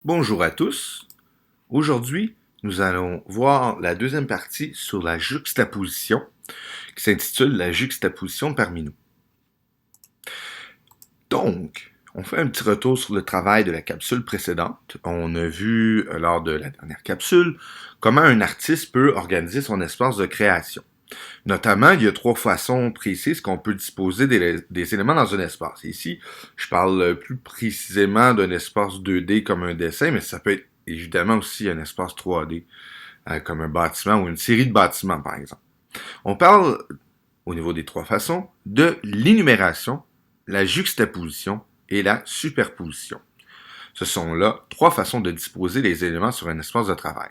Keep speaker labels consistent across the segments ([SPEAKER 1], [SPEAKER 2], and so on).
[SPEAKER 1] Bonjour à tous. Aujourd'hui, nous allons voir la deuxième partie sur la juxtaposition, qui s'intitule La juxtaposition parmi nous. Donc, on fait un petit retour sur le travail de la capsule précédente. On a vu, lors de la dernière capsule, comment un artiste peut organiser son espace de création. Notamment, il y a trois façons précises qu'on peut disposer des éléments dans un espace. Ici, je parle plus précisément d'un espace 2D comme un dessin, mais ça peut être évidemment aussi un espace 3D, comme un bâtiment ou une série de bâtiments, par exemple. On parle, au niveau des trois façons, de l'énumération, la juxtaposition et la superposition. Ce sont là trois façons de disposer les éléments sur un espace de travail.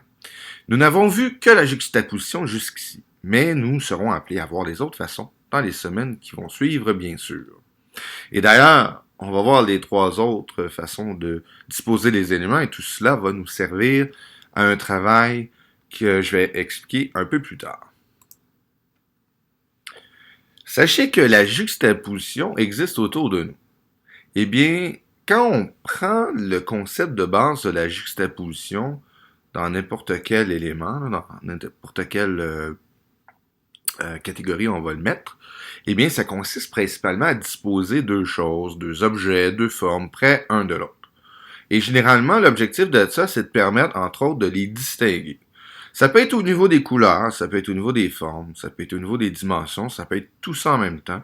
[SPEAKER 1] Nous n'avons vu que la juxtaposition jusqu'ici, mais nous serons appelés à voir les autres façons dans les semaines qui vont suivre, bien sûr. Et d'ailleurs, on va voir les trois autres façons de disposer les éléments et tout cela va nous servir à un travail que je vais expliquer un peu plus tard. Sachez que la juxtaposition existe autour de nous. Eh bien, quand on prend le concept de base de la juxtaposition dans n'importe quel élément, dans n'importe quelle catégorie on va le mettre, eh bien, ça consiste principalement à disposer deux choses, deux objets, deux formes, près un de l'autre. Et généralement, l'objectif de ça, c'est de permettre, entre autres, de les distinguer. Ça peut être au niveau des couleurs, ça peut être au niveau des formes, ça peut être au niveau des dimensions, ça peut être tout ça en même temps.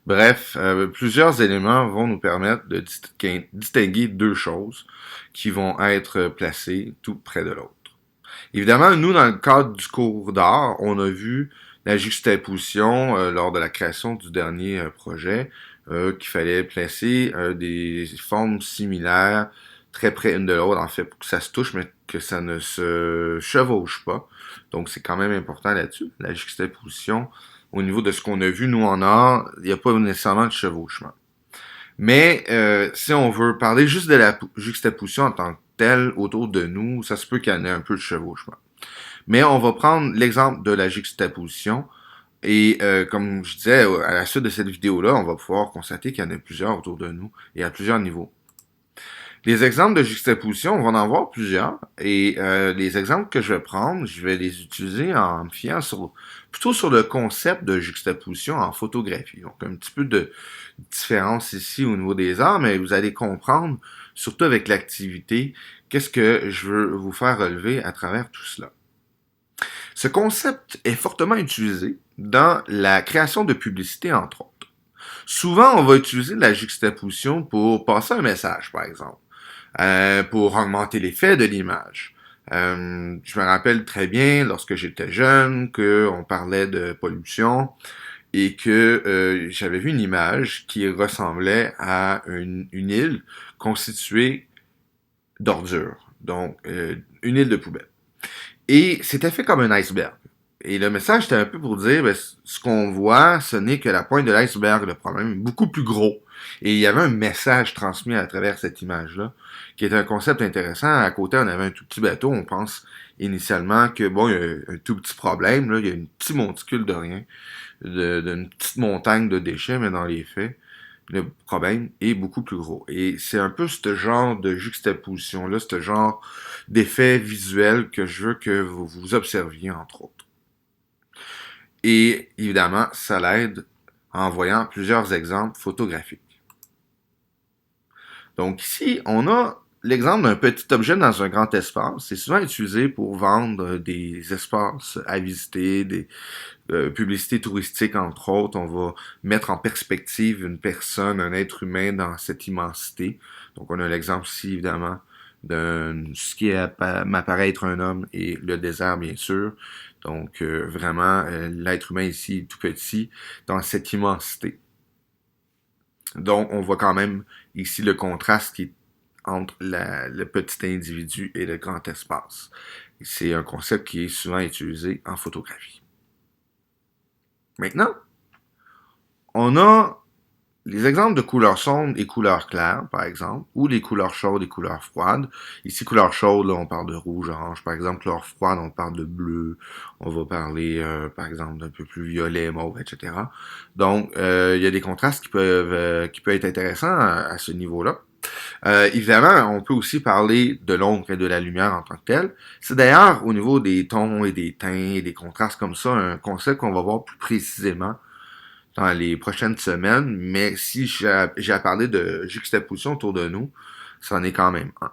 [SPEAKER 1] Bref, plusieurs éléments vont nous permettre de distinguer deux choses qui vont être placées tout près de l'autre. Évidemment, nous, dans le cadre du cours d'art, on a vu la juxtaposition lors de la création du dernier projet, qu'il fallait placer des formes similaires très près une de l'autre, en fait, pour que ça se touche, mais que ça ne se chevauche pas. Donc, c'est quand même important là-dessus. La juxtaposition, au niveau de ce qu'on a vu, nous, en art, il n'y a pas nécessairement de chevauchement. Mais si on veut parler juste de la juxtaposition en tant que telle autour de nous, ça se peut qu'il y en ait un peu de chevauchement. Mais on va prendre l'exemple de la juxtaposition et comme je disais, à la suite de cette vidéo-là, on va pouvoir constater qu'il y en a plusieurs autour de nous et à plusieurs niveaux. Les exemples de juxtaposition, on va en voir plusieurs. Et les exemples que je vais prendre, je vais les utiliser en me fiant plutôt sur le concept de juxtaposition en photographie. Donc, un petit peu de différence ici au niveau des arts, mais vous allez comprendre, surtout avec l'activité, qu'est-ce que je veux vous faire relever à travers tout cela. Ce concept est fortement utilisé dans la création de publicité, entre autres. Souvent, on va utiliser la juxtaposition pour passer un message, par exemple. Pour augmenter l'effet de l'image. Je me rappelle très bien, lorsque j'étais jeune, qu'on parlait de pollution et que j'avais vu une image qui ressemblait à une île constituée d'ordures, donc une île de poubelle. Et c'était fait comme un iceberg. Et le message était un peu pour dire, ben, ce qu'on voit, ce n'est que la pointe de l'iceberg, le problème est beaucoup plus gros. Et il y avait un message transmis à travers cette image-là, qui était un concept intéressant. À côté, on avait un tout petit bateau. On pense initialement que, bon, il y a un tout petit problème, là, il y a une petite monticule de rien, d'une petite montagne de déchets, mais dans les faits, le problème est beaucoup plus gros. Et c'est un peu ce genre de juxtaposition-là, ce genre d'effet visuel que je veux que vous observiez, entre autres. Et évidemment, ça l'aide en voyant plusieurs exemples photographiques. Donc ici, on a l'exemple d'un petit objet dans un grand espace. C'est souvent utilisé pour vendre des espaces à visiter, des publicités touristiques, entre autres. On va mettre en perspective une personne, un être humain dans cette immensité. Donc on a l'exemple ici, évidemment, de ce qui m'apparaît être un homme et le désert, bien sûr. Donc, vraiment, l'être humain ici est tout petit dans cette immensité. Donc, on voit quand même ici le contraste qui est entre le petit individu et le grand espace. C'est un concept qui est souvent utilisé en photographie. Maintenant, on a les exemples de couleurs sombres et couleurs claires, par exemple, ou les couleurs chaudes et couleurs froides. Ici, couleurs chaudes, là, on parle de rouge, orange. Par exemple, couleurs froides, on parle de bleu. On va parler, par exemple, d'un peu plus violet, mauve, etc. Donc, il y a des contrastes qui peuvent être intéressants à ce niveau-là. Évidemment, on peut aussi parler de l'ombre et de la lumière en tant que telle. C'est d'ailleurs au niveau des tons et des teints et des contrastes comme ça, un concept qu'on va voir plus précisément dans les prochaines semaines, mais si j'ai à parler de juxtaposition autour de nous, c'en est quand même un.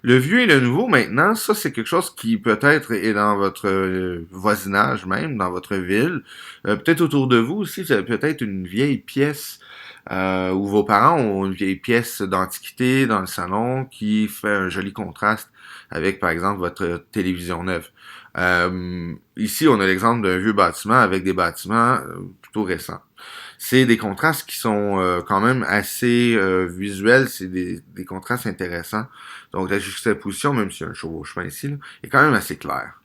[SPEAKER 1] Le vieux et le nouveau, maintenant, ça, c'est quelque chose qui peut-être est dans votre voisinage même, dans votre ville. Peut-être autour de vous aussi, vous avez peut-être une vieille pièce où vos parents ont une vieille pièce d'antiquité dans le salon qui fait un joli contraste avec, par exemple, votre télévision neuve. Ici, on a l'exemple d'un vieux bâtiment avec des bâtiments plutôt récents. C'est des contrastes qui sont quand même assez visuels, c'est des contrastes intéressants. Donc la juxtaposition, même s'il y a un chevauchement ici, là, est quand même assez clair.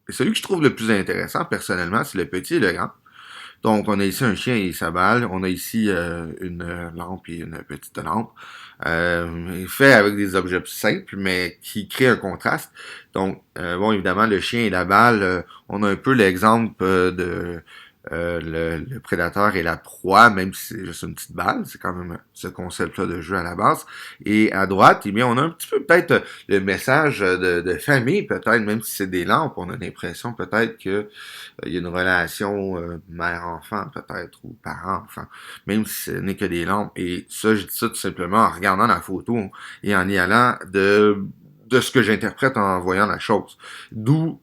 [SPEAKER 1] Et celui que je trouve le plus intéressant, personnellement, c'est le petit et le grand. Donc, on a ici un chien et sa balle. On a ici une lampe et une petite lampe. Fait avec des objets simples, mais qui créent un contraste. Donc, bon, évidemment, le chien et la balle, on a un peu l'exemple de le prédateur et la proie, même si c'est juste une petite balle, c'est quand même ce concept-là de jeu à la base. Et à droite, eh bien, on a un petit peu peut-être le message de famille, peut-être, même si c'est des lampes, on a l'impression peut-être que il y a une relation mère-enfant, peut-être, ou parent-enfant, même si ce n'est que des lampes. Et ça, je dis ça tout simplement en regardant la photo et en y allant de ce que j'interprète en voyant la chose. D'où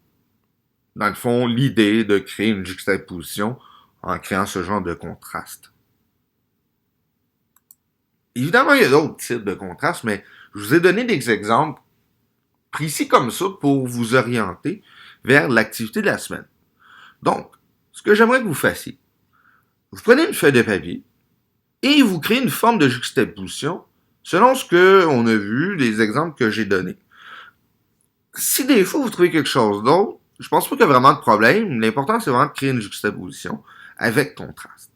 [SPEAKER 1] dans le fond, l'idée de créer une juxtaposition en créant ce genre de contraste. Évidemment, il y a d'autres types de contrastes, mais je vous ai donné des exemples précis comme ça pour vous orienter vers l'activité de la semaine. Donc, ce que j'aimerais que vous fassiez, vous prenez une feuille de papier et vous créez une forme de juxtaposition selon ce que on a vu, les exemples que j'ai donnés. Si des fois vous trouvez quelque chose d'autre, je pense pas qu'il y a vraiment de problème. L'important, c'est vraiment de créer une juxtaposition avec contraste.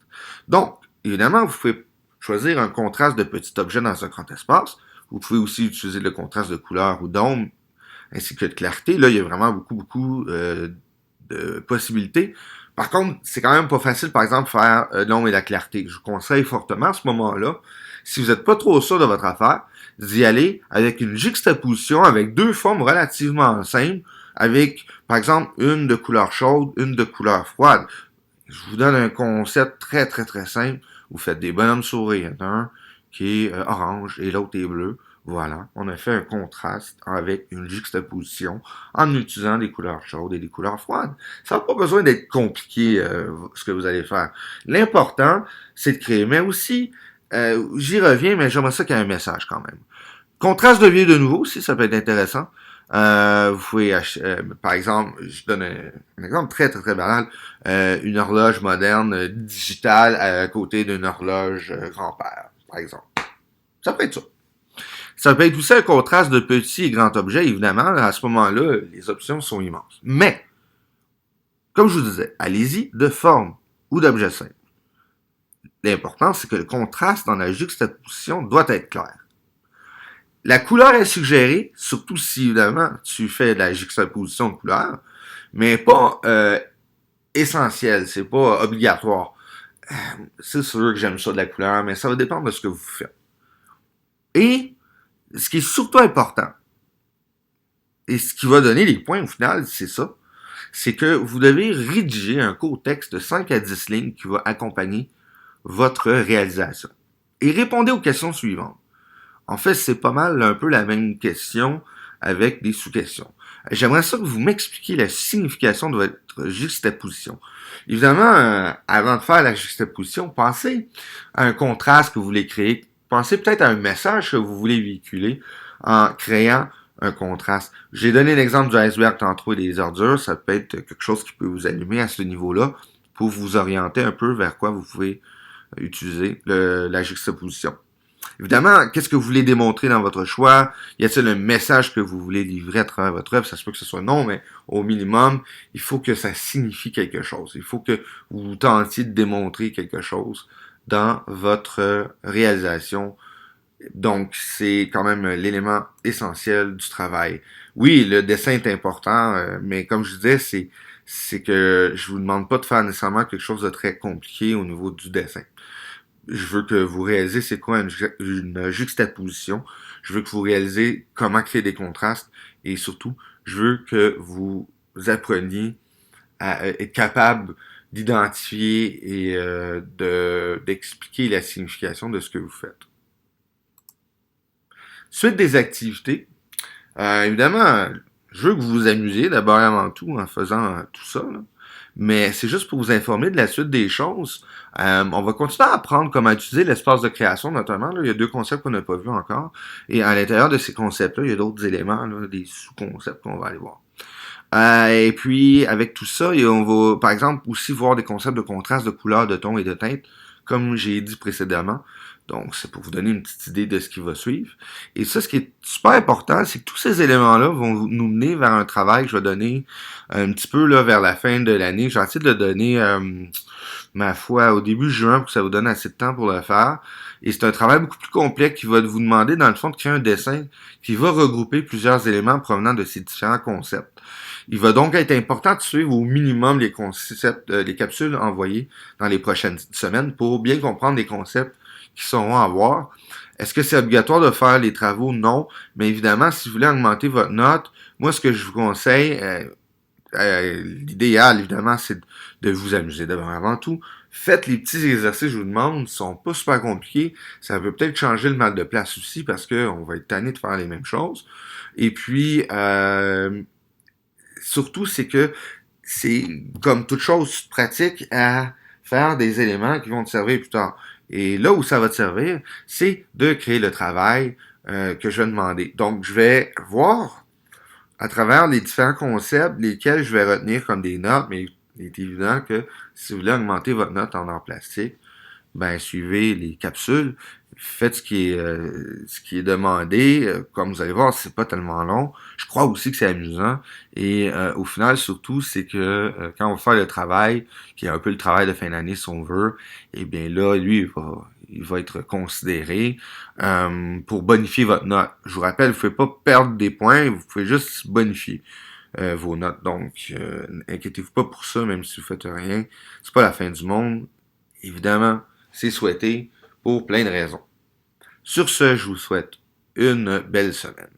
[SPEAKER 1] Donc, évidemment, vous pouvez choisir un contraste de petit objet dans un grand espace. Vous pouvez aussi utiliser le contraste de couleur ou d'ombre, ainsi que de clarté. Là, il y a vraiment beaucoup de possibilités. Par contre, c'est quand même pas facile, par exemple, faire l'ombre et la clarté. Je vous conseille fortement à ce moment-là, si vous n'êtes pas trop sûr de votre affaire, d'y aller avec une juxtaposition avec deux formes relativement simples, avec, par exemple, une de couleur chaude, une de couleur froide. Je vous donne un concept très simple. Vous faites des bonhommes sourires. Un qui est orange et l'autre est bleu. Voilà, on a fait un contraste avec une juxtaposition en utilisant des couleurs chaudes et des couleurs froides. Ça n'a pas besoin d'être compliqué ce que vous allez faire. L'important, c'est de créer. Mais aussi, j'y reviens, mais j'aimerais ça qu'il y ait un message quand même. Contraste de vieux et de nouveau, si ça peut être intéressant. Vous pouvez acheter, par exemple, je donne un exemple très banal, une horloge moderne digitale à côté d'une horloge grand-père, par exemple. Ça peut être ça. Ça peut être aussi un contraste de petits et grands objets, évidemment. À ce moment-là, les options sont immenses. Mais, comme je vous disais, allez-y de forme ou d'objet simple. L'important, c'est que le contraste dans la juxtaposition doit être clair. La couleur est suggérée, surtout si, évidemment, tu fais de la juxtaposition de couleurs, mais pas essentielle, c'est pas obligatoire. C'est sûr que j'aime ça de la couleur, mais ça va dépendre de ce que vous faites. Et ce qui est surtout important, et ce qui va donner les points au final, c'est ça, c'est que vous devez rédiger un court texte de 5 à 10 lignes qui va accompagner votre réalisation. Et répondez aux questions suivantes. En fait, c'est pas mal un peu la même question avec des sous-questions. J'aimerais ça que vous m'expliquiez la signification de votre juxtaposition. Évidemment, avant de faire la juxtaposition, pensez à un contraste que vous voulez créer. Pensez peut-être à un message que vous voulez véhiculer en créant un contraste. J'ai donné l'exemple du iceberg tantôt et des ordures. Ça peut être quelque chose qui peut vous allumer à ce niveau-là pour vous orienter un peu vers quoi vous pouvez utiliser la juxtaposition. Évidemment, qu'est-ce que vous voulez démontrer dans votre choix? Y a-t-il un message que vous voulez livrer à travers votre œuvre? Ça se peut que ce soit non, mais au minimum, il faut que ça signifie quelque chose. Il faut que vous tentiez de démontrer quelque chose dans votre réalisation. Donc, c'est quand même l'élément essentiel du travail. Oui, le dessin est important, mais comme je disais, c'est que je vous demande pas de faire nécessairement quelque chose de très compliqué au niveau du dessin. Je veux que vous réalisez c'est quoi une juxtaposition. Je veux que vous réalisez comment créer des contrastes. Et surtout, je veux que vous appreniez à être capable d'identifier et d'expliquer la signification de ce que vous faites. Suite des activités, évidemment, je veux que vous vous amusiez d'abord et avant tout en faisant tout ça, là. Mais c'est juste pour vous informer de la suite des choses. On va continuer à apprendre comment utiliser l'espace de création, notamment. Là. Il y a deux concepts qu'on n'a pas vus encore. Et à l'intérieur de ces concepts-là, il y a d'autres éléments, là, des sous-concepts qu'on va aller voir. Et puis, avec tout ça, on va, par exemple, aussi voir des concepts de contraste, de couleurs, de tons et de teintes, comme j'ai dit précédemment. Donc, c'est pour vous donner une petite idée de ce qui va suivre. Et ça, ce qui est super important, c'est que tous ces éléments-là vont nous mener vers un travail que je vais donner un petit peu là vers la fin de l'année. J'ai essayé de le donner, ma foi, au début juin pour que ça vous donne assez de temps pour le faire. Et c'est un travail beaucoup plus complet qui va vous demander, dans le fond, de créer un dessin qui va regrouper plusieurs éléments provenant de ces différents concepts. Il va donc être important de suivre au minimum les concepts, les capsules envoyées dans les prochaines semaines pour bien comprendre les concepts qui seront à voir. Est-ce que c'est obligatoire de faire les travaux? Non. Mais évidemment, si vous voulez augmenter votre note, moi, ce que je vous conseille, l'idéal, évidemment, c'est de vous amuser d'abord avant tout. Faites les petits exercices que je vous demande, ils sont pas super compliqués. Ça peut peut-être changer le mal de place aussi parce qu'on va être tanné de faire les mêmes choses. Et puis, surtout, c'est que c'est comme toute chose pratique à faire des éléments qui vont te servir plus tard. Et là où ça va te servir, c'est de créer le travail que je vais demander. Donc, je vais voir à travers les différents concepts lesquels je vais retenir comme des notes, mais il est évident que si vous voulez augmenter votre note en art plastique, ben suivez les capsules, faites ce qui est demandé. Comme vous allez voir, c'est pas tellement long. Je crois aussi que c'est amusant. Et au final, surtout, c'est que quand on va faire le travail, qui est un peu le travail de fin d'année si on veut, eh bien là, lui, il va être considéré pour bonifier votre note. Je vous rappelle, vous ne pouvez pas perdre des points, vous pouvez juste bonifier vos notes. Donc, inquiétez-vous pas pour ça, même si vous faites rien. C'est pas la fin du monde. Évidemment, c'est souhaité pour plein de raisons. Sur ce, je vous souhaite une belle semaine.